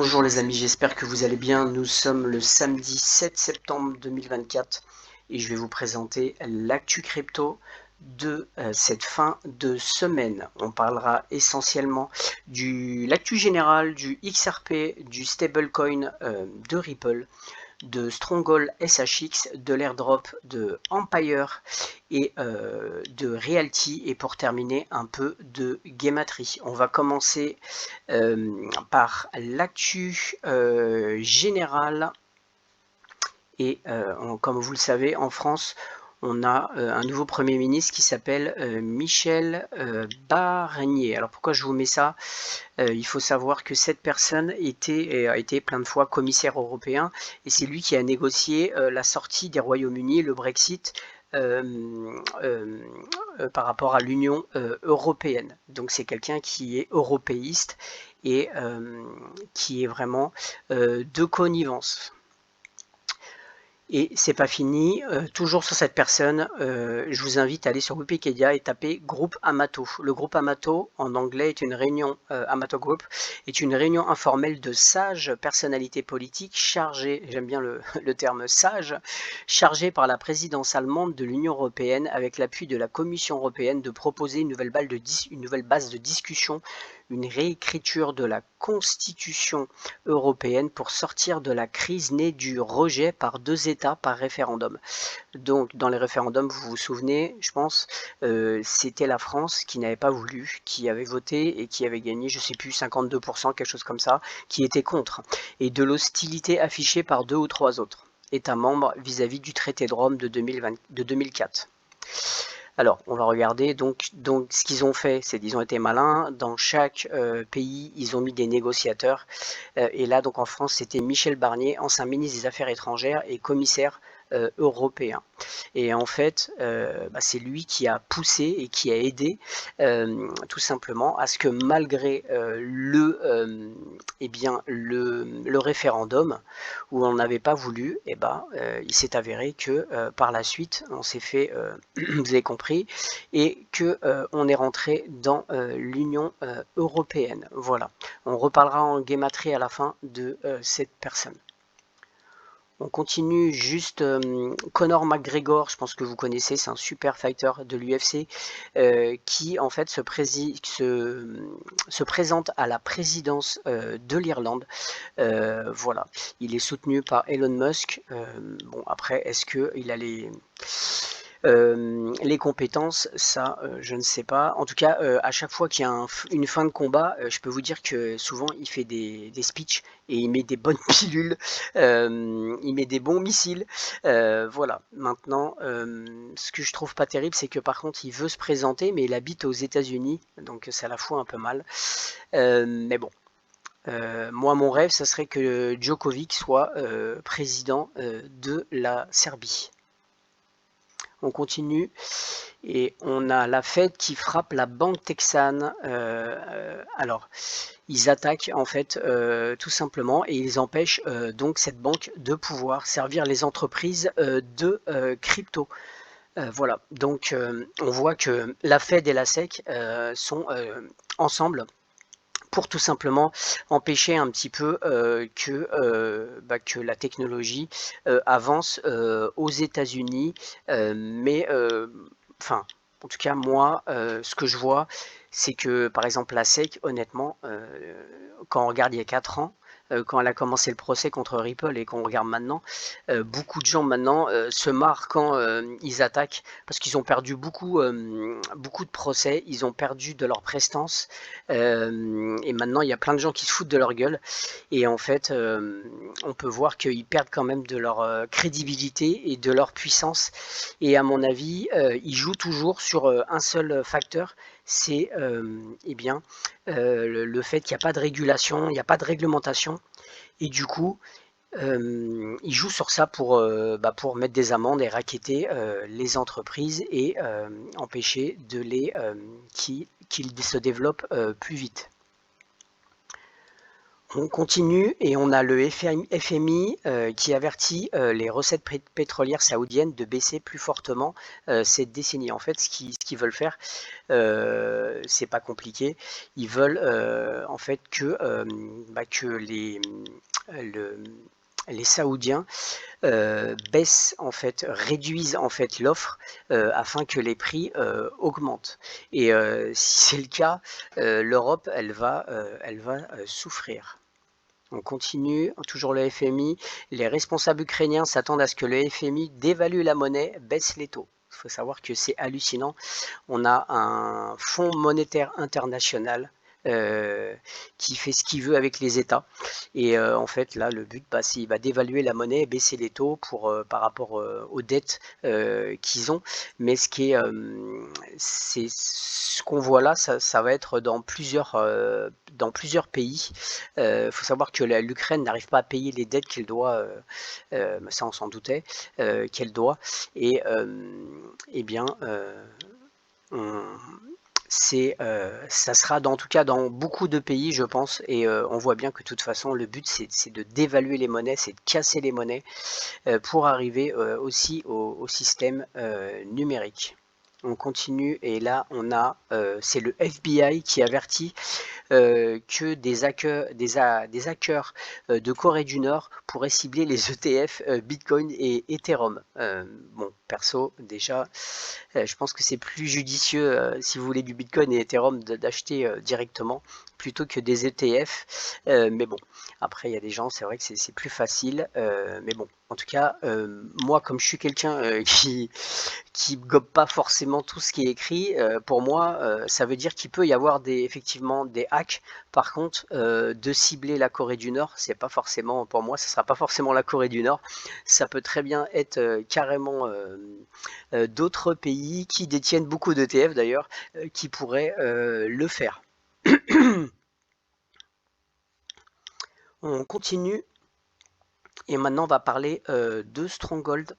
Bonjour les amis, j'espère que vous allez bien. Nous sommes le samedi 7 septembre 2024 et je vais vous présenter l'actu crypto de cette fin de semaine. On parlera essentiellement de l'actu générale, du XRP, du stablecoin de Ripple, de Stronghold SHX, de l'airdrop de Empire et de Realty, et pour terminer un peu de Gematry. On va commencer par l'actu générale et comme vous le savez, en France on a un nouveau Premier ministre qui s'appelle Michel Barnier. Alors pourquoi je vous mets ça? Il faut savoir que cette personne a été plein de fois commissaire européen et c'est lui qui a négocié la sortie des Royaumes-Unis, le Brexit, par rapport à l'Union européenne. Donc c'est quelqu'un qui est européiste et qui est vraiment de connivence. Et c'est pas fini, toujours sur cette personne, je vous invite à aller sur Wikipédia et taper groupe Amato. Le groupe Amato, en anglais, est une réunion, Amato Group, est une réunion informelle de sages personnalités politiques chargées, j'aime bien le terme sage, chargées par la présidence allemande de l'Union européenne avec l'appui de la Commission européenne de proposer une nouvelle base de discussion, une réécriture de la Constitution européenne pour sortir de la crise née du rejet par 2 États par référendum. Donc dans les référendums, vous vous souvenez, je pense, c'était la France qui n'avait pas voulu, qui avait voté et qui avait gagné, je sais plus, 52%, quelque chose comme ça, qui était contre, et de l'hostilité affichée par 2 ou 3 autres États membres vis-à-vis du traité de Rome de 2004. Alors, on va regarder, donc ce qu'ils ont fait, c'est qu'ils ont été malins, dans chaque pays, ils ont mis des négociateurs, et là, donc en France, c'était Michel Barnier, ancien ministre des Affaires étrangères et commissaire européen. Et en fait, c'est lui qui a poussé et qui a aidé tout simplement à ce que malgré le référendum où on n'avait pas voulu, il s'est avéré que par la suite, on s'est fait, vous avez compris, et que on est rentré dans l'Union européenne. Voilà. On reparlera en gematrie à la fin de cette personne. On continue juste Conor McGregor, je pense que vous connaissez, c'est un super fighter de l'UFC qui en fait se présente à la présidence de l'Irlande. Voilà, il est soutenu par Elon Musk. Bon, après, est-ce qu'il a les compétences, ça, je ne sais pas. En tout cas, à chaque fois qu'il y a une fin de combat, je peux vous dire que souvent il fait des speeches et il met des bonnes pilules, il met des bons missiles. Voilà. Maintenant, ce que je trouve pas terrible, c'est que par contre, il veut se présenter, mais il habite aux États-Unis, donc ça la fout un peu mal. Mais bon. Moi, mon rêve, ça serait que Djokovic soit président de la Serbie. On continue et on a la Fed qui frappe la banque texane. Alors, ils attaquent en fait tout simplement et ils empêchent donc cette banque de pouvoir servir les entreprises de crypto. Voilà, donc on voit que la Fed et la SEC sont ensemble pour tout simplement empêcher un petit peu que la technologie avance aux États-Unis. Enfin, en tout cas, moi, ce que je vois, c'est que, par exemple, la SEC, honnêtement, quand on regarde il y a 4 ans, quand elle a commencé le procès contre Ripple et qu'on regarde maintenant, beaucoup de gens maintenant se marrent quand ils attaquent parce qu'ils ont perdu beaucoup de procès, ils ont perdu de leur prestance et maintenant il y a plein de gens qui se foutent de leur gueule et en fait on peut voir qu'ils perdent quand même de leur crédibilité et de leur puissance et à mon avis ils jouent toujours sur un seul facteur, c'est le fait qu'il n'y a pas de régulation, il n'y a pas de réglementation et du coup ils jouent sur ça pour mettre des amendes et racketter les entreprises et empêcher qu'ils se développent plus vite. On continue et on a le FMI qui avertit les recettes pétrolières saoudiennes de baisser plus fortement cette décennie. En fait, ce qu'ils veulent faire, c'est pas compliqué. Ils veulent en fait que le- les Saoudiens baissent en fait, réduisent en fait l'offre afin que les prix augmentent. Et si c'est le cas, l'Europe, elle va souffrir. On continue, toujours le FMI. Les responsables ukrainiens s'attendent à ce que le FMI dévalue la monnaie, baisse les taux. Il faut savoir que c'est hallucinant. On a un fonds monétaire international euh, qui fait ce qu'il veut avec les États. Et en fait, là, le but, c'est il va dévaluer la monnaie et baisser les taux par rapport aux dettes qu'ils ont. Mais c'est ce qu'on voit là, ça va être dans plusieurs pays. Il faut savoir que l'Ukraine n'arrive pas à payer les dettes qu'elle doit, ça on s'en doutait, qu'elle doit. Et eh bien, on, ça sera en tout cas dans beaucoup de pays, je pense, et on voit bien que de toute façon, le but, c'est de dévaluer les monnaies, c'est de casser les monnaies pour arriver aussi au système numérique. On continue et là, c'est le FBI qui avertit que des hackers de Corée du Nord pourraient cibler les ETF Bitcoin et Ethereum. Bon, perso, déjà, je pense que c'est plus judicieux, si vous voulez du Bitcoin et Ethereum, d'acheter directement plutôt que des ETF. Mais bon, après, il y a des gens, c'est vrai que c'est plus facile. Mais bon, en tout cas, moi, comme je suis quelqu'un qui gobe pas forcément tout ce qui est écrit, pour moi, ça veut dire qu'il peut y avoir effectivement des hacks. Par contre, de cibler la Corée du Nord, c'est pas forcément, pour moi, ce sera pas forcément la Corée du Nord. Ça peut très bien être carrément d'autres pays qui détiennent beaucoup d'ETF d'ailleurs, qui pourraient le faire. On continue et maintenant on va parler de Stronghold.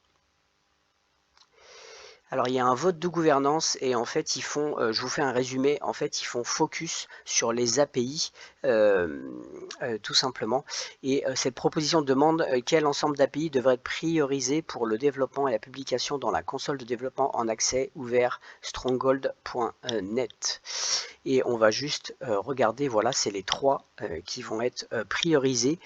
Alors il y a un vote de gouvernance et en fait je vous fais un résumé, en fait ils font focus sur les API tout simplement. Et cette proposition demande quel ensemble d'API devrait être priorisé pour le développement et la publication dans la console de développement en accès ouvert stronghold.net. Et on va juste regarder, voilà, c'est les trois qui vont être priorisés.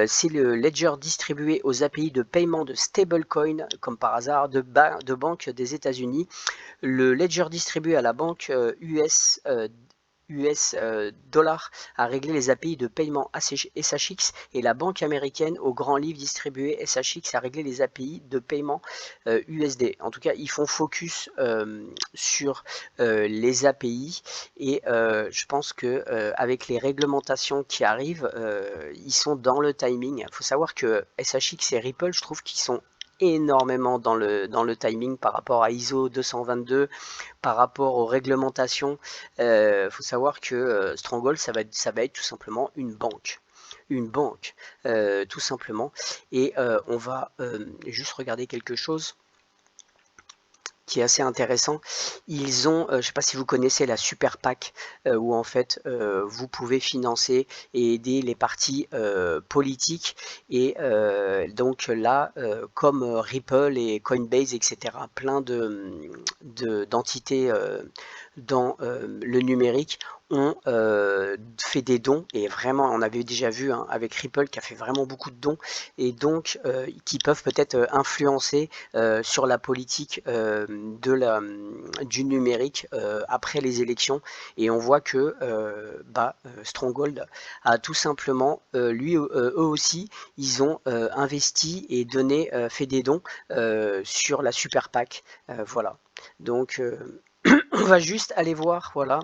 C'est le ledger distribué aux API de paiement de stablecoin, comme par hasard, de banques des États-Unis, le ledger distribué à la banque US dollars a réglé les API de paiement SHX et la banque américaine au grand livre distribué SHX a réglé les API de paiement USD. En tout cas, ils font focus sur les API et je pense que avec les réglementations qui arrivent, ils sont dans le timing. Il faut savoir que SHX et Ripple, je trouve qu'ils sont énormément dans le timing par rapport à ISO 222, par rapport aux réglementations. Faut savoir que Stronghold, ça va être tout simplement une banque. Une banque, tout simplement. Et on va juste regarder quelque chose qui est assez intéressant. Ils ont, je ne sais pas si vous connaissez la Super PAC, où en fait vous pouvez financer et aider les partis politiques. Et donc là, comme Ripple et Coinbase, etc., plein d'entités dans le numérique ont fait des dons, et vraiment on avait déjà vu avec Ripple qui a fait vraiment beaucoup de dons, et donc qui peuvent peut-être influencer sur la politique du numérique après les élections. Et on voit que Stronghold a tout simplement, eux aussi, ils ont investi et fait des dons sur la Super PAC. Voilà. Donc on va juste aller voir, voilà.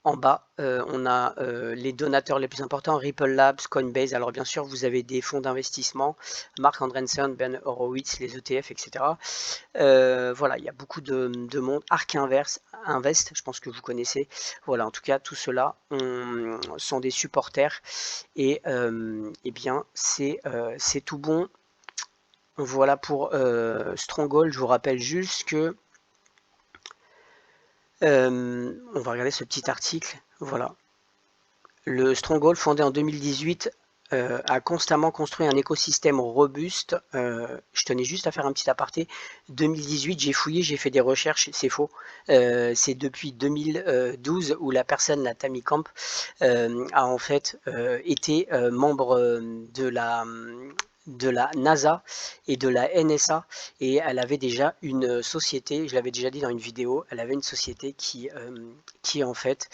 En bas, on a les donateurs les plus importants, Ripple Labs, Coinbase. Alors bien sûr, vous avez des fonds d'investissement, Mark Andreessen, Ben Horowitz, les ETF, etc. Voilà, il y a beaucoup de monde. Ark Invest, je pense que vous connaissez. Voilà, en tout cas, tout cela sont des supporters. Et eh bien, c'est tout bon. Voilà pour Stronghold. Je vous rappelle juste que on va regarder ce petit article. Voilà. Le Stronghold, fondé en 2018, a constamment construit un écosystème robuste. Je tenais juste à faire un petit aparté. 2018, j'ai fouillé, j'ai fait des recherches, c'est faux. C'est depuis 2012 où la personne, la Tammy Camp, a en fait été membre de la NASA et de la NSA, et elle avait déjà une société, je l'avais déjà dit dans une vidéo, elle avait une société qui en fait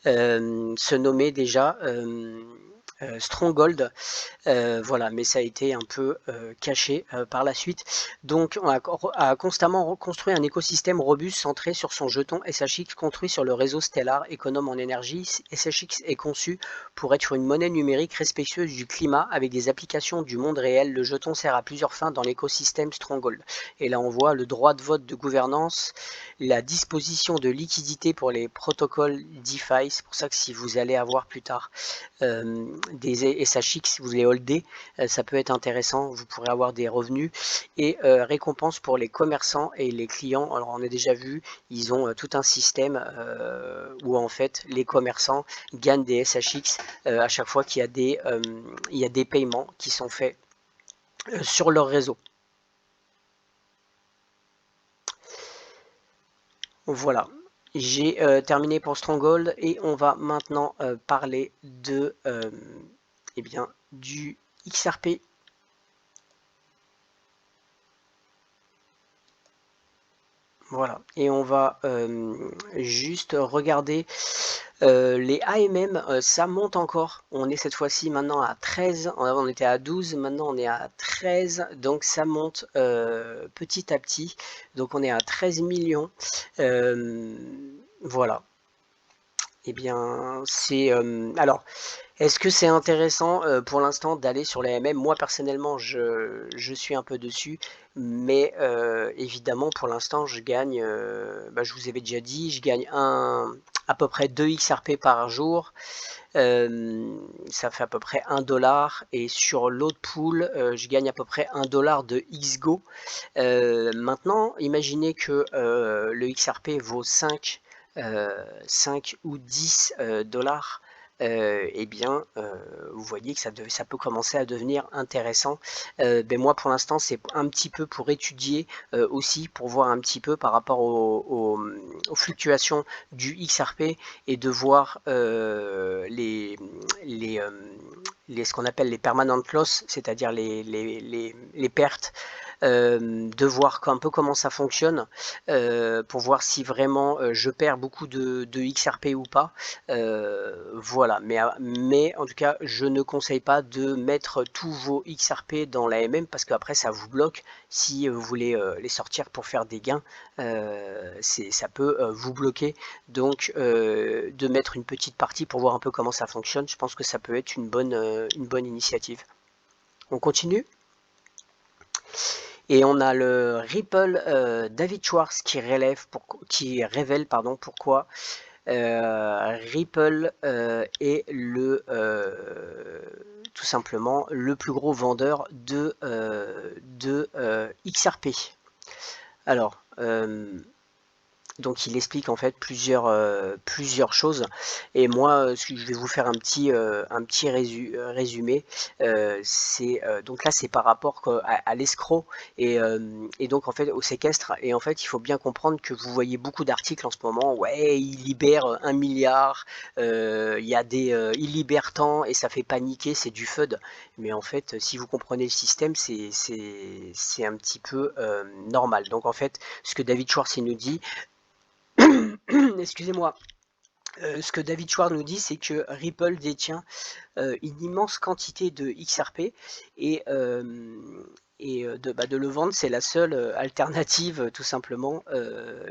se nommait déjà Stronghold. Voilà, mais ça a été un peu caché par la suite. Donc, on a constamment construit un écosystème robuste centré sur son jeton SHX construit sur le réseau Stellar, économe en énergie. SHX est conçu pour être une monnaie numérique respectueuse du climat avec des applications du monde réel. Le jeton sert à plusieurs fins dans l'écosystème Stronghold. Et là, on voit le droit de vote de gouvernance, la disposition de liquidité pour les protocoles DeFi. C'est pour ça que si vous allez avoir plus tard des SHX, vous les holdez, ça peut être intéressant, vous pourrez avoir des revenus, et récompenses pour les commerçants et les clients. Alors on a déjà vu, ils ont tout un système où en fait les commerçants gagnent des SHX à chaque fois qu'il y a des paiements qui sont faits sur leur réseau. Voilà, j'ai terminé pour Stronghold et on va maintenant parler de eh bien, du XRP. Voilà, et on va juste regarder les AMM, ça monte encore. On est cette fois-ci maintenant à 13, on était à 12, maintenant on est à 13, donc ça monte petit à petit. Donc on est à 13 millions. Voilà. Eh bien, c'est... alors, est-ce que c'est intéressant pour l'instant d'aller sur les MM? Moi personnellement je suis un peu dessus, mais évidemment pour l'instant je gagne, je vous avais déjà dit, je gagne à peu près 2 XRP par jour, ça fait à peu près 1 dollar, et sur l'autre pool je gagne à peu près 1 dollar de XGO. Maintenant imaginez que le XRP vaut 5 ou 10 dollars. Eh bien, vous voyez que ça peut commencer à devenir intéressant. Moi, pour l'instant, c'est un petit peu pour étudier aussi, pour voir un petit peu par rapport aux fluctuations du XRP, et de voir ce qu'on appelle les permanent loss, c'est-à-dire les pertes, de voir un peu comment ça fonctionne, pour voir si vraiment je perds beaucoup de XRP ou pas. Voilà, mais en tout cas, je ne conseille pas de mettre tous vos XRP dans la MM, parce qu'après ça vous bloque. Si vous voulez les sortir pour faire des gains, ça peut vous bloquer. Donc de mettre une petite partie pour voir un peu comment ça fonctionne, je pense que ça peut être une bonne initiative. On continue. Et on a le Ripple David Schwartz qui révèle pourquoi Ripple est tout simplement le plus gros vendeur de XRP. Alors, donc il explique en fait plusieurs choses, et moi je vais vous faire un petit résumé. Donc là c'est par rapport à l'escroc, et donc en fait au séquestre, et en fait il faut bien comprendre que vous voyez beaucoup d'articles en ce moment, ouais il libère 1 milliard, il libère tant et ça fait paniquer, c'est du FUD, mais en fait si vous comprenez le système, c'est un petit peu normal. Donc en fait ce que David Schwartz nous dit, excusez-moi, ce que David Schwartz nous dit, c'est que Ripple détient une immense quantité de XRP, et de le vendre, c'est la seule alternative tout simplement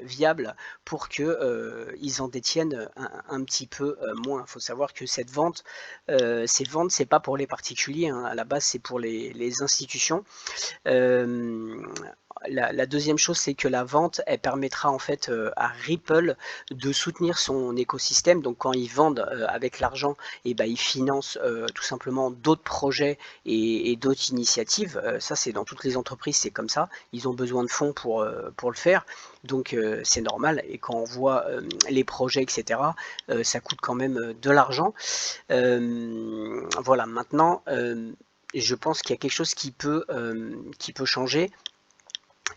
viable pour que ils en détiennent un petit peu moins. Il faut savoir que ces ventes, c'est pas pour les particuliers, hein. À la base c'est pour les institutions. la deuxième chose, c'est que la vente, elle permettra en fait à Ripple de soutenir son écosystème. Donc quand ils vendent avec l'argent, et ben ils financent tout simplement d'autres projets et d'autres initiatives. Ça, c'est dans toutes les entreprises, c'est comme ça. Ils ont besoin de fonds pour le faire. Donc c'est normal. Et quand on voit les projets, etc., ça coûte quand même de l'argent. Voilà, maintenant, je pense qu'il y a quelque chose qui peut changer,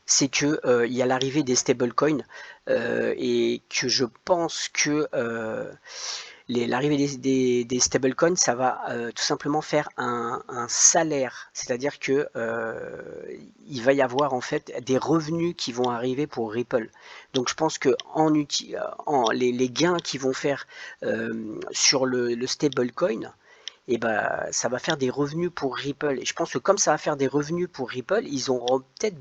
c'est que il y a l'arrivée des stablecoins et que je pense que l'arrivée des stablecoins, ça va tout simplement faire un salaire, c'est-à-dire que il va y avoir en fait des revenus qui vont arriver pour Ripple. Donc je pense que les gains qu'ils vont faire sur le stablecoin, et ben, ça va faire des revenus pour Ripple. Et je pense que comme ça va faire des revenus pour Ripple, ils auront peut-être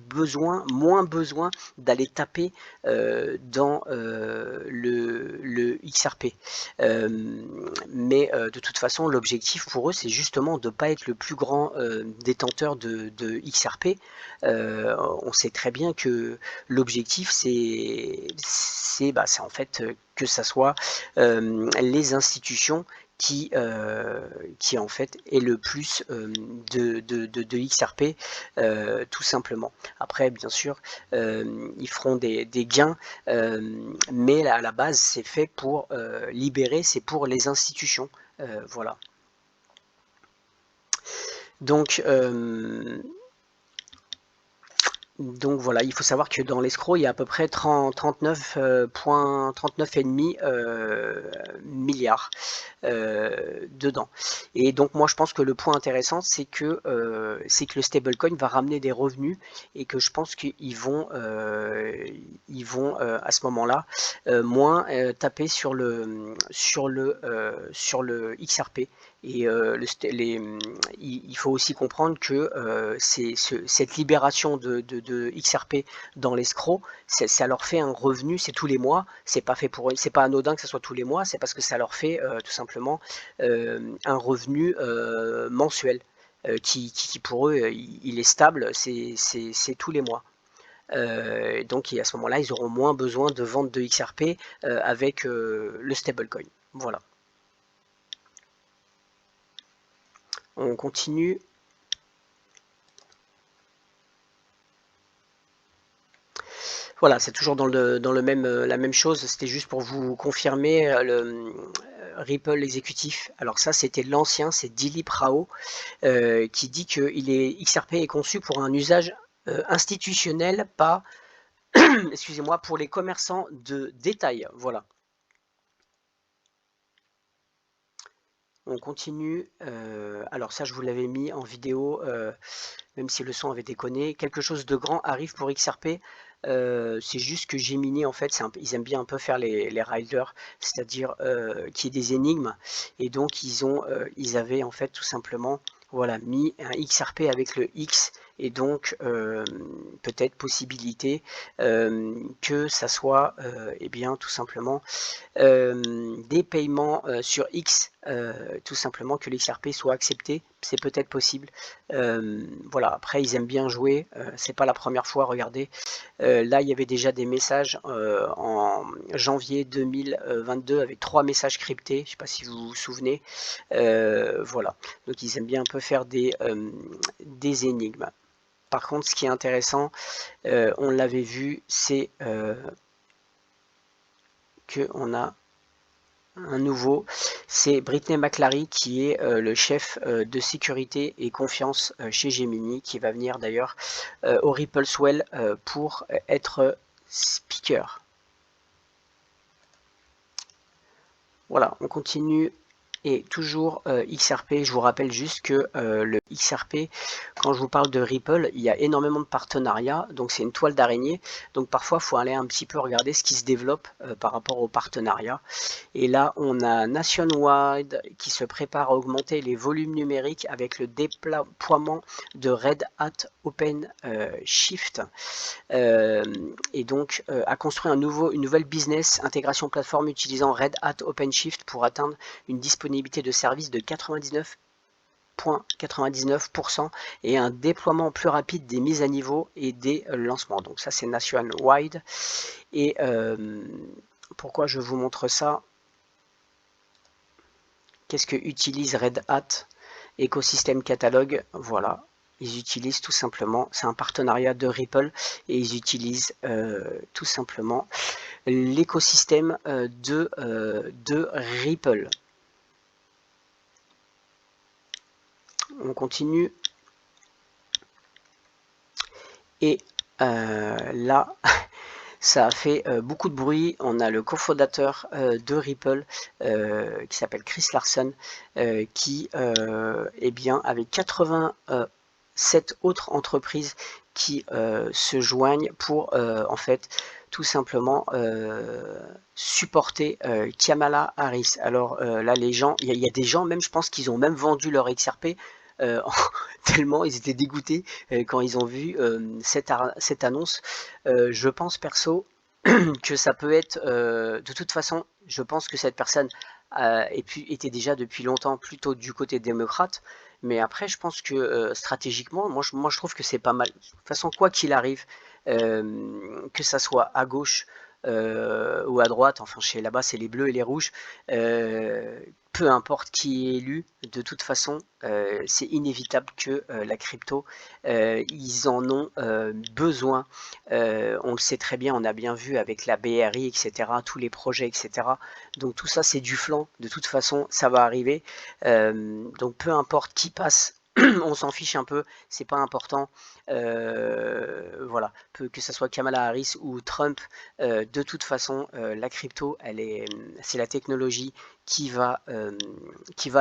moins besoin d'aller taper dans le XRP. Mais de toute façon, l'objectif pour eux, c'est justement de ne pas être le plus grand détenteur de XRP. On sait très bien que l'objectif, c'est en fait que ça soit les institutions qui en fait est le plus de XRP tout simplement. Après bien sûr ils feront des gains mais à la base c'est fait pour libérer, c'est pour les institutions, voilà. Donc voilà, il faut savoir que dans l'escroc, il y a à peu près 39,5 milliards dedans. Et donc moi je pense que le point intéressant, c'est que le stablecoin va ramener des revenus et que je pense qu'ils vont à ce moment-là moins taper sur le XRP. Et il faut aussi comprendre que cette libération de XRP dans l'escroc, ça leur fait un revenu, c'est tous les mois. C'est pas fait pour, c'est pas anodin que ce soit tous les mois, c'est parce que ça leur fait tout simplement un revenu mensuel qui pour eux il est stable, c'est tous les mois. Donc à ce moment-là, ils auront moins besoin de vente de XRP avec le stablecoin. Voilà. On continue. Voilà, c'est toujours dans le même, la même chose. C'était juste pour vous confirmer le Ripple exécutif. Alors ça, c'était l'ancien, c'est Dilip Rao qui dit que XRP est conçu pour un usage institutionnel, pas, excusez-moi, pour les commerçants de détail. Voilà. On continue. Alors ça, je vous l'avais mis en vidéo, même si le son avait déconné. Quelque chose de grand arrive pour XRP. C'est juste que Gemini, en fait, ils aiment bien un peu faire les riders, c'est-à-dire qu'il y ait des énigmes. Et donc, ils avaient en fait tout simplement voilà, mis un XRP avec le X. Et donc, peut-être possibilité que ça soit eh bien, tout simplement des paiements sur X, tout simplement que l'XRP soit accepté, c'est peut-être possible. Voilà, après ils aiment bien jouer, c'est pas la première fois, regardez. Là il y avait déjà des messages en janvier 2022 avec 3 messages cryptés, je sais pas si vous vous souvenez. Voilà, donc ils aiment bien un peu faire des énigmes. Par contre, ce qui est intéressant, on l'avait vu, c'est qu'on a un nouveau, c'est Brittany McClary qui est le chef de sécurité et confiance chez Gemini, qui va venir d'ailleurs au Ripple Swell pour être speaker. Voilà, on continue. Et toujours XRP, je vous rappelle juste que le XRP, quand je vous parle de Ripple, il y a énormément de partenariats, donc c'est une toile d'araignée, donc parfois il faut aller un petit peu regarder ce qui se développe par rapport aux partenariats. Et là on a Nationwide qui se prépare à augmenter les volumes numériques avec le déploiement de Red Hat OpenShift et donc à construire une nouvelle business intégration plateforme utilisant Red Hat OpenShift pour atteindre une disponibilité de service de 99 99% et un déploiement plus rapide des mises à niveau et des lancements. Donc ça c'est nationwide. Et pourquoi je vous montre ça? Qu'est-ce que utilise Red Hat? Écosystème catalogue, voilà. Ils utilisent tout simplement, c'est un partenariat de Ripple et ils utilisent tout simplement l'écosystème de Ripple. On continue. Et là, ça a fait beaucoup de bruit. On a le cofondateur de Ripple qui s'appelle Chris Larsen qui eh bien, avec 87 autres entreprises qui se joignent pour en fait tout simplement supporter Kamala Harris. Alors là, les gens, il y a des gens même, je pense qu'ils ont même vendu leur XRP tellement ils étaient dégoûtés quand ils ont vu cette annonce. Je pense perso que ça peut être, de toute façon, je pense que cette personne était déjà depuis longtemps plutôt du côté démocrate, mais après je pense que stratégiquement, moi je trouve que c'est pas mal. De toute façon, quoi qu'il arrive, que ça soit à gauche ou à droite, enfin chez là-bas c'est les bleus et les rouges, peu importe qui est élu, de toute façon c'est inévitable que la crypto, ils en ont besoin. On le sait très bien, on a bien vu avec la BRI, etc., tous les projets, etc. Donc tout ça c'est du flanc, de toute façon ça va arriver. Donc peu importe qui passe, on s'en fiche un peu, c'est pas important. Voilà, que ça soit Kamala Harris ou Trump, de toute façon, la crypto, c'est la technologie qui va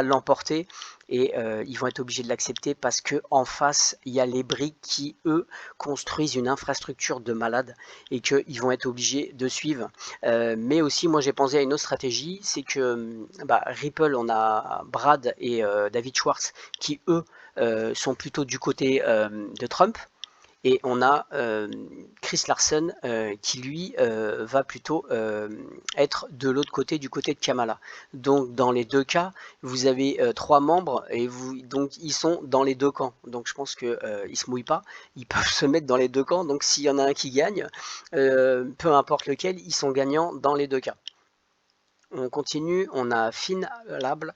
l'emporter et ils vont être obligés de l'accepter parce que en face, il y a les briques qui, eux, construisent une infrastructure de malade et qu'ils vont être obligés de suivre. Mais aussi, moi, j'ai pensé à une autre stratégie, c'est que Ripple, on a Brad et David Schwartz qui, eux, sont plutôt du côté de Trump. Et on a Chris Larsen qui lui va plutôt être de l'autre côté, du côté de Kamala. Donc dans les deux cas, vous avez trois membres et donc ils sont dans les deux camps. Donc je pense qu'ils ne se mouillent pas, ils peuvent se mettre dans les deux camps. Donc s'il y en a un qui gagne, peu importe lequel, ils sont gagnants dans les deux cas. On continue, on a FinLab,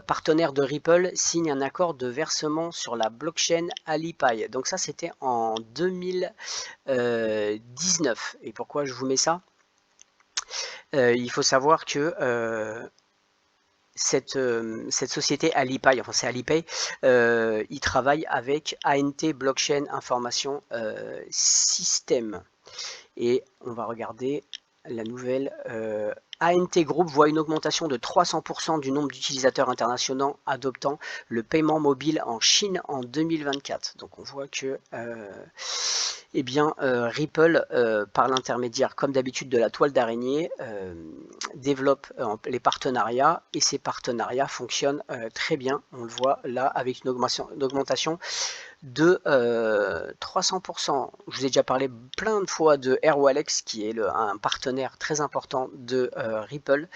partenaire de Ripple, signe un accord de versement sur la blockchain Alipay. Donc ça c'était en 2019. Et pourquoi je vous mets ça? Il faut savoir que cette société Alipay, enfin c'est Alipay, il travaille avec ANT Blockchain Information System. Et on va regarder la nouvelle. ANT Group voit une augmentation de 300% du nombre d'utilisateurs internationaux adoptant le paiement mobile en Chine en 2024. Donc on voit que Ripple, par l'intermédiaire, comme d'habitude, de la toile d'araignée, développe les partenariats et ces partenariats fonctionnent très bien. On le voit là avec une augmentation de 300%. Je vous ai déjà parlé plein de fois de Airwallex qui est un partenaire très important de Ripple.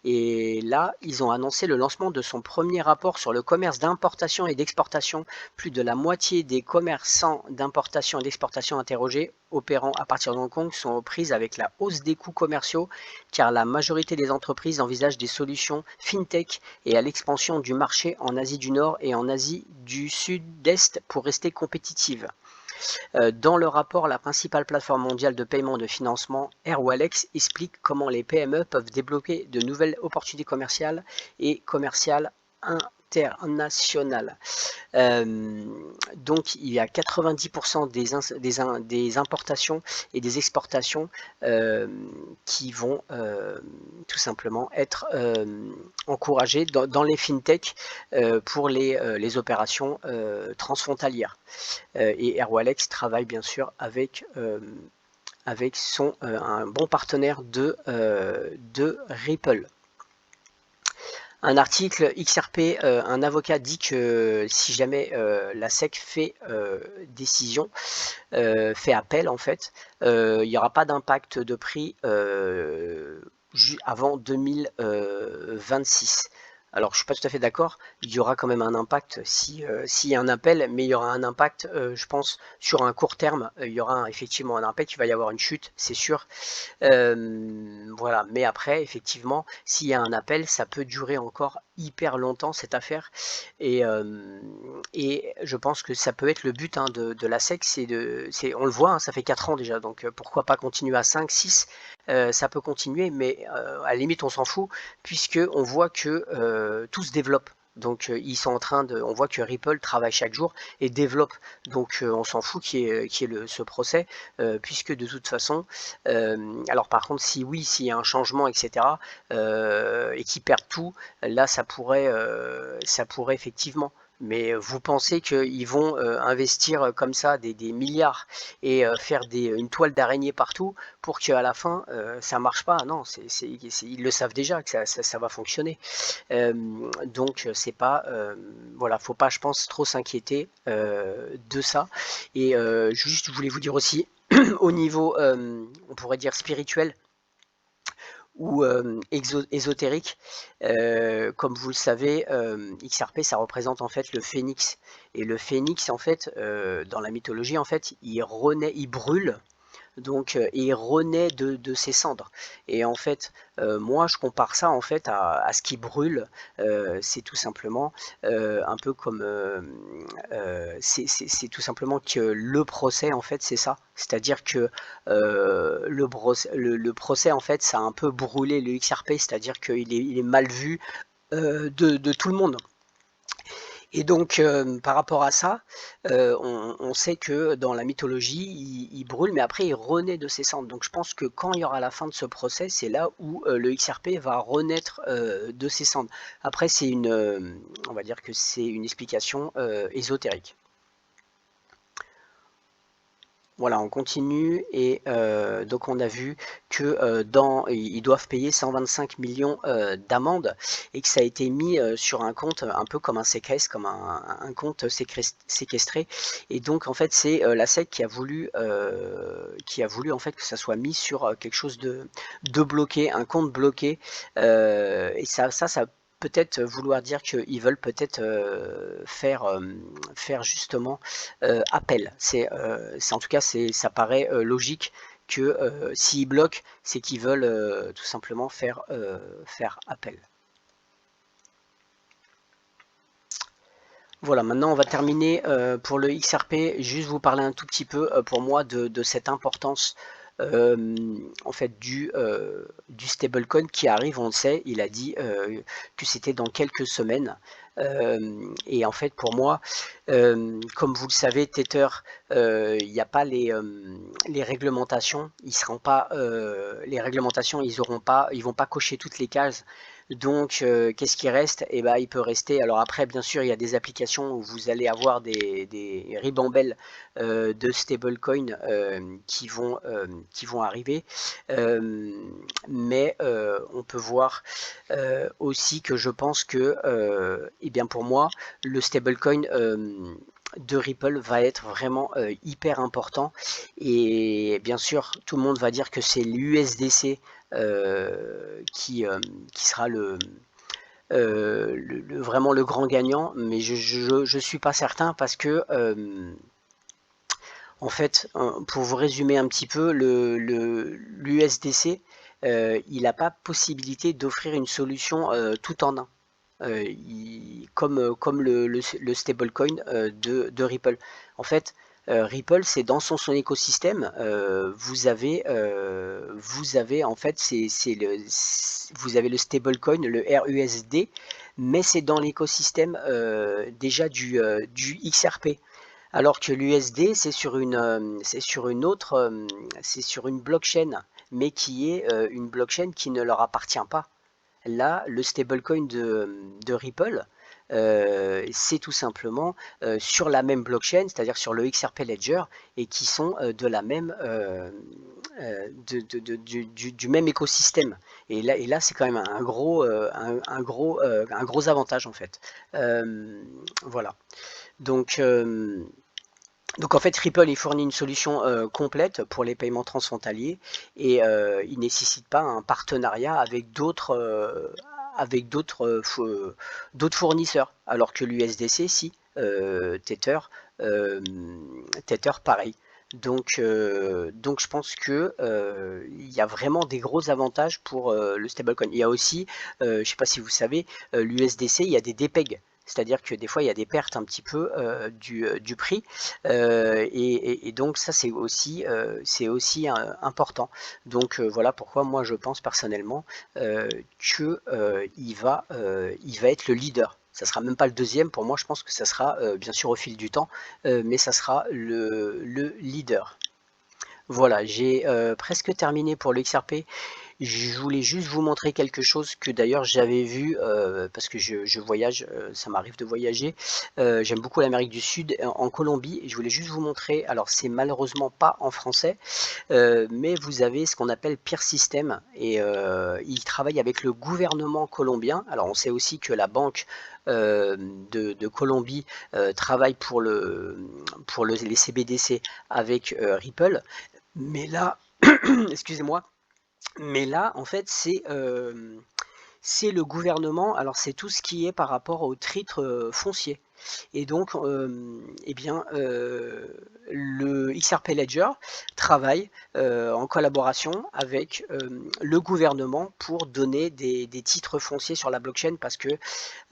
Et là, ils ont annoncé le lancement de son premier rapport sur le commerce d'importation et d'exportation. Plus de la moitié des commerçants d'importation et d'exportation interrogés opérant à partir de Hong Kong sont aux prises avec la hausse des coûts commerciaux car la majorité des entreprises envisagent des solutions fintech et à l'expansion du marché en Asie du Nord et en Asie du Sud-Est pour rester compétitives. Dans le rapport, la principale plateforme mondiale de paiement de financement, Airwallex, explique comment les PME peuvent débloquer de nouvelles opportunités commerciales et commerciales internationales. Donc il y a 90% des importations et des exportations qui vont tout simplement être encouragées dans les fintech pour les opérations transfrontalières. Et Airwallex travaille bien sûr avec un bon partenaire de Ripple. Un article XRP, un avocat dit que si jamais la SEC fait décision, fait appel en fait, il n'y aura pas d'impact de prix avant 2026. alors je suis pas tout à fait d'accord, il y aura quand même un impact s'il y a un appel, mais il y aura un impact, je pense, sur un court terme, il y aura effectivement un impact, il va y avoir une chute, c'est sûr. Voilà, mais après, effectivement, s'il y a un appel, ça peut durer encore hyper longtemps cette affaire. Et, je pense que ça peut être le but hein, de la SEC, on le voit, hein, ça fait 4 ans déjà, donc pourquoi pas continuer à 5, 6, ça peut continuer, mais à la limite on s'en fout, puisque on voit que tout se développe. Donc ils sont en train on voit que Ripple travaille chaque jour et développe. Donc on s'en fout qu'il y ait, ce procès, puisque de toute façon, alors par contre, si oui, s'il y a un changement, etc., et qu'ils perdent tout, là, ça pourrait effectivement. Mais vous pensez qu'ils vont investir comme ça des milliards et faire une toile d'araignée partout pour qu'à la fin ça marche pas? Non, ils le savent déjà que ça va fonctionner. Donc c'est pas, voilà, faut pas, je pense, trop s'inquiéter de ça. Et juste, je voulais vous dire aussi, au niveau, on pourrait dire spirituel ou ésotérique, comme vous le savez, XRP ça représente en fait le phénix. Et le phénix en fait, dans la mythologie en fait, il renaît, il brûle donc et renaît de ses cendres. Et en fait, moi je compare ça en fait à ce qui brûle. C'est tout simplement un peu comme c'est tout simplement que le procès en fait c'est ça. C'est-à-dire que le procès en fait ça a un peu brûlé le XRP, c'est-à-dire qu'il est mal vu de tout le monde. Et donc, par rapport à ça, on sait que dans la mythologie, il brûle, mais après il renaît de ses cendres. Donc je pense que quand il y aura la fin de ce procès, c'est là où le XRP va renaître de ses cendres. Après, on va dire que c'est une explication ésotérique. Voilà, on continue et donc on a vu que ils doivent payer 125 millions d'amende et que ça a été mis sur un compte un peu comme un séquestre, comme un compte séquestré. Et donc en fait c'est la SEC qui a voulu en fait que ça soit mis sur quelque chose de bloqué, un compte bloqué. Et ça peut-être vouloir dire qu'ils veulent peut-être faire justement appel. En tout cas, ça paraît logique que s'ils bloquent, c'est qu'ils veulent tout simplement faire appel. Voilà, maintenant on va terminer pour le XRP, juste vous parler un tout petit peu pour moi de cette importance en fait du stablecoin qui arrive, on le sait, il a dit que c'était dans quelques semaines. Et en fait pour moi, comme vous le savez, Tether, il n'y a pas les réglementations, ils seront pas les réglementations, ils vont pas cocher toutes les cases. Donc, qu'est-ce qui reste? Eh ben, il peut rester. Alors après, bien sûr, il y a des applications où vous allez avoir des ribambelles de stablecoin qui vont arriver. Mais on peut voir aussi que je pense que, eh bien pour moi, le stablecoin de Ripple va être vraiment hyper important. Et bien sûr, tout le monde va dire que c'est l'USDC qui sera vraiment le grand gagnant, mais je suis pas certain parce que en fait, pour vous résumer un petit peu, l'USDC, il n'a pas possibilité d'offrir une solution tout en un. Comme le stablecoin de Ripple. En fait, Ripple, c'est dans son écosystème, vous avez en fait, vous avez le stablecoin, le RUSD, mais c'est dans l'écosystème déjà du XRP. Alors que l'USD, c'est sur une blockchain, mais qui est une blockchain qui ne leur appartient pas. Là, le stablecoin de Ripple, c'est tout simplement sur la même blockchain, c'est-à-dire sur le XRP Ledger, et qui sont de la même, du même écosystème. Et là c'est quand même un gros avantage en fait. Voilà. Donc, donc en fait, Ripple il fournit une solution complète pour les paiements transfrontaliers et il ne nécessite pas un partenariat avec d'autres fournisseurs, alors que l'USDC, si, Tether, pareil. Donc je pense que il y a vraiment des gros avantages pour le stablecoin. Il y a aussi, je ne sais pas si vous savez, l'USDC, il y a des DPEG. C'est-à-dire que des fois, il y a des pertes un petit peu du prix. Et donc, ça, c'est aussi important. Donc, voilà pourquoi moi, je pense personnellement qu'il va être le leader. Ça sera même pas le deuxième. Pour moi, je pense que ça sera, bien sûr, au fil du temps, mais ça sera le leader. Voilà, j'ai presque terminé pour le XRP. Je voulais juste vous montrer quelque chose que d'ailleurs j'avais vu, parce que je voyage, ça m'arrive de voyager. J'aime beaucoup l'Amérique du Sud, en Colombie. Et je voulais juste vous montrer, alors c'est malheureusement pas en français, mais vous avez ce qu'on appelle Peer System, et il travaille avec le gouvernement colombien. Alors on sait aussi que la banque de Colombie travaille pour les CBDC avec Ripple. Mais là, excusez-moi, mais là, en fait, c'est le gouvernement. Alors, c'est tout ce qui est par rapport au titre foncier. Et donc, eh bien, le XRP Ledger travaille en collaboration avec le gouvernement pour donner des titres fonciers sur la blockchain, parce que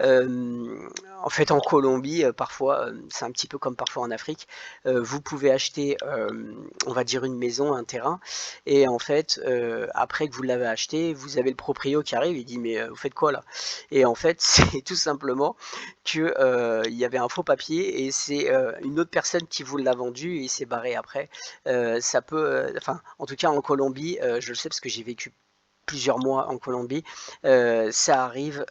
en fait, en Colombie, parfois, c'est un petit peu comme parfois en Afrique, vous pouvez acheter, on va dire, une maison, un terrain, et en fait, après que vous l'avez acheté, vous avez le proprio qui arrive, il dit mais vous faites quoi là? Et en fait, c'est tout simplement que il y avait un faux papier, et c'est une autre personne qui vous l'a vendu, et il s'est barré après. Ça peut, enfin, en tout cas en Colombie, je le sais parce que j'ai vécu plusieurs mois en Colombie, ça arrive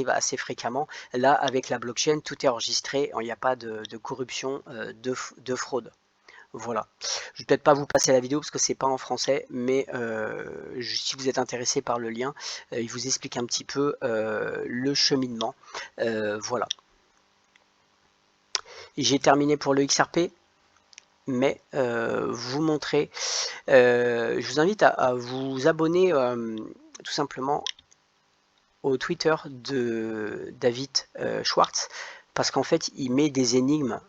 assez fréquemment. Là, avec la blockchain, tout est enregistré, il n'y a pas de corruption, de fraude. Voilà. Je vais peut-être pas vous passer la vidéo parce que c'est pas en français, mais si vous êtes intéressé par le lien, il vous explique un petit peu le cheminement. Voilà. J'ai terminé pour le XRP, mais vous montrer. Je vous invite à vous abonner tout simplement au Twitter de David Schwartz, parce qu'en fait il met des énigmes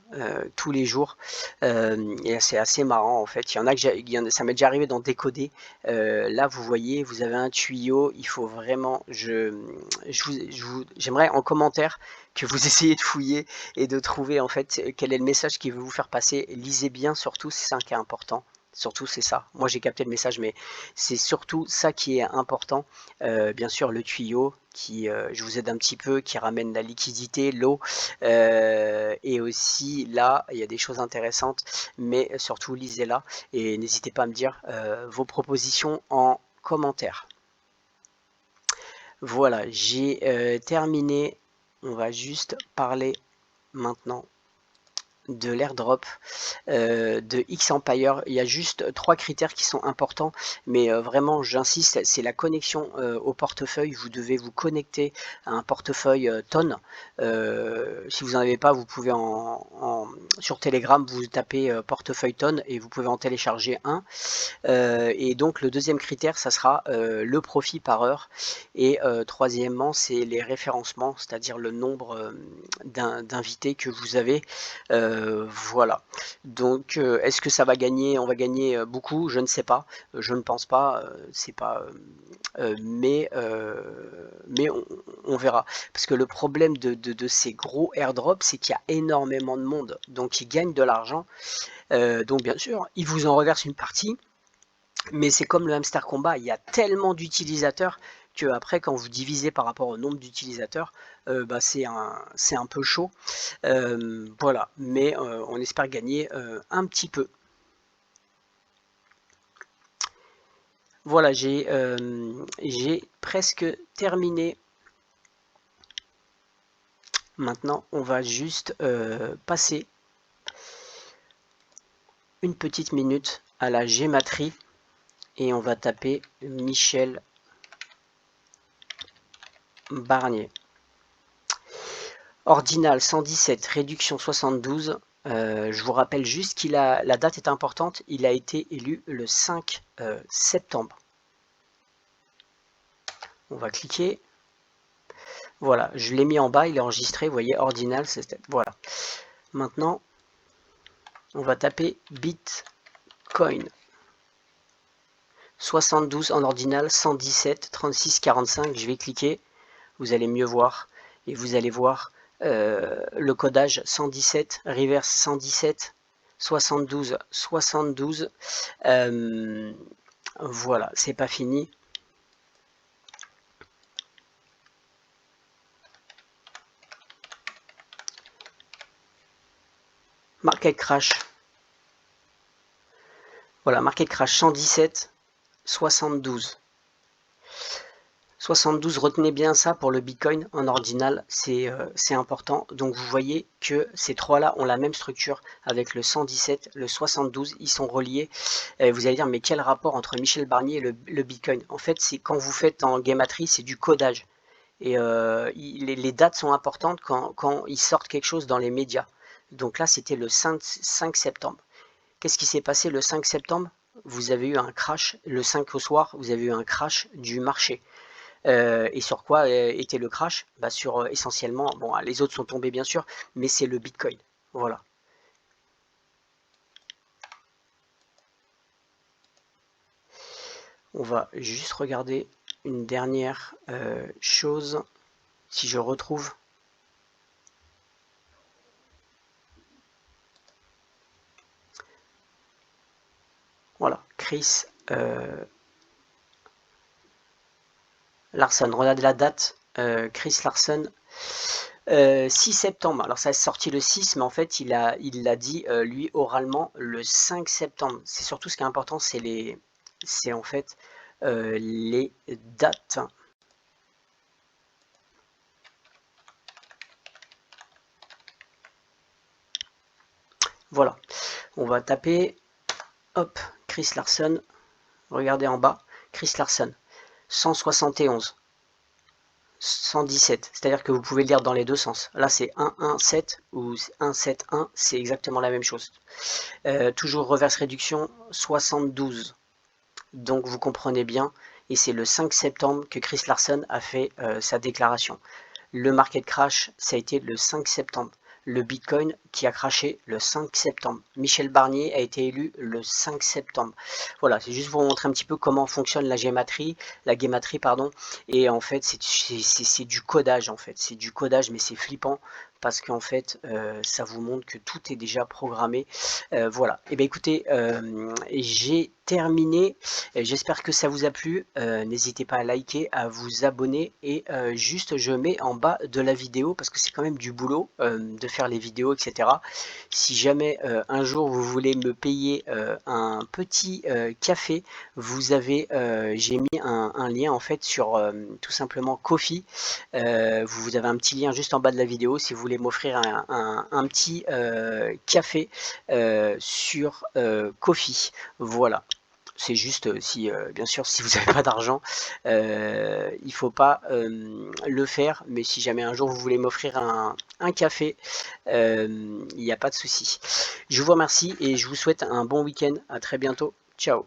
tous les jours, et c'est assez marrant en fait. Il y en a que ça m'est déjà arrivé d'en décoder. Là vous voyez, vous avez un tuyau, il faut vraiment, j'aimerais en commentaire que vous essayez de fouiller et de trouver en fait quel est le message qu'il veut vous faire passer. Lisez bien, surtout, c'est ça qui est important. Surtout, c'est ça. Moi, j'ai capté le message, mais c'est surtout ça qui est important. Bien sûr, le tuyau qui, je vous aide un petit peu, qui ramène la liquidité, l'eau, et aussi là, il y a des choses intéressantes, mais surtout lisez-la et n'hésitez pas à me dire vos propositions en commentaire. Voilà, j'ai terminé. On va juste parler maintenant de l'airdrop de Xempire. Il y a juste 3 critères qui sont importants, mais vraiment j'insiste, c'est la connexion au portefeuille. Vous devez vous connecter à un portefeuille Ton. Si vous n'en avez pas, vous pouvez sur Telegram vous tapez portefeuille Ton et vous pouvez en télécharger un. Et donc le deuxième critère, ça sera le profit par heure, et troisièmement, c'est les référencements, c'est-à-dire le nombre d'invités que vous avez. Voilà. Donc, est-ce que ça va gagner? On va gagner beaucoup? Je ne sais pas. Je ne pense pas. C'est pas. Mais on verra. Parce que le problème de ces gros airdrops, c'est qu'il y a énormément de monde. Donc, ils gagnent de l'argent. Donc, bien sûr, ils vous en reversent une partie. Mais c'est comme le hamster combat. Il y a tellement d'utilisateurs que après, quand vous divisez par rapport au nombre d'utilisateurs, bah, c'est un peu chaud. Voilà, mais on espère gagner un petit peu. Voilà, j'ai presque terminé. Maintenant, on va juste passer une petite minute à la gématrie et on va taper Michel Barnier. Ordinal 117, réduction 72. Je vous rappelle juste la date est importante, il a été élu le 5 septembre. On va cliquer, Voilà, je l'ai mis en bas, il est enregistré, vous voyez, ordinal, c'est voilà. Maintenant, on va taper Bitcoin. 72 en ordinal, 117, 36, 45, je vais cliquer, vous allez mieux voir, et vous allez voir le codage 117, reverse 117, 72, 72, voilà, c'est pas fini. Market crash. Voilà, market crash 117, 72. 72, retenez bien ça pour le Bitcoin en ordinal, c'est important. Donc vous voyez que ces trois-là ont la même structure avec le 117, le 72, ils sont reliés. Vous allez dire, mais quel rapport entre Michel Barnier et le Bitcoin? En fait, c'est quand vous faites en Gematria, c'est du codage. Et les dates sont importantes quand ils sortent quelque chose dans les médias. Donc là, c'était le 5 septembre. Qu'est-ce qui s'est passé le 5 septembre? Vous avez eu un crash, le 5 au soir, vous avez eu un crash du marché. Et sur quoi était le crash? Bah sur essentiellement, bon, les autres sont tombés bien sûr, mais c'est le Bitcoin. Voilà. On va juste regarder une dernière chose, si je retrouve. Voilà, Chris Larson. Regardez la date, Chris Larson. 6 septembre, alors ça est sorti le 6, mais en fait il l'a dit lui oralement le 5 septembre. C'est surtout ce qui est important, c'est en fait les dates. Voilà, on va taper, hop, Chris Larson, regardez en bas, Chris Larson, 171. 117, c'est-à-dire que vous pouvez le lire dans les deux sens. Là c'est 117 ou 171, c'est exactement la même chose. Toujours reverse réduction 72. Donc vous comprenez bien, et c'est le 5 septembre que Chris Larson a fait sa déclaration. Le market crash, ça a été le 5 septembre. Le Bitcoin qui a craché le 5 septembre. Michel Barnier a été élu le 5 septembre. Voilà, c'est juste pour vous montrer un petit peu comment fonctionne la Gematria, pardon. Et en fait, c'est du codage en fait. C'est du codage, mais c'est flippant parce qu'en fait, ça vous montre que tout est déjà programmé. Voilà. Et bien écoutez, j'ai terminé. J'espère que ça vous a plu. N'hésitez pas à liker, à vous abonner et juste je mets en bas de la vidéo parce que c'est quand même du boulot de faire les vidéos, etc. Si jamais un jour vous voulez me payer un petit café, vous avez, j'ai mis un lien en fait sur tout simplement Ko-fi. Vous avez un petit lien juste en bas de la vidéo si vous voulez m'offrir un petit café sur Ko-fi. Voilà. C'est juste si, bien sûr, si vous n'avez pas d'argent, il ne faut pas le faire. Mais si jamais un jour vous voulez m'offrir un café, il n'y a pas de souci. Je vous remercie et je vous souhaite un bon week-end. À très bientôt. Ciao.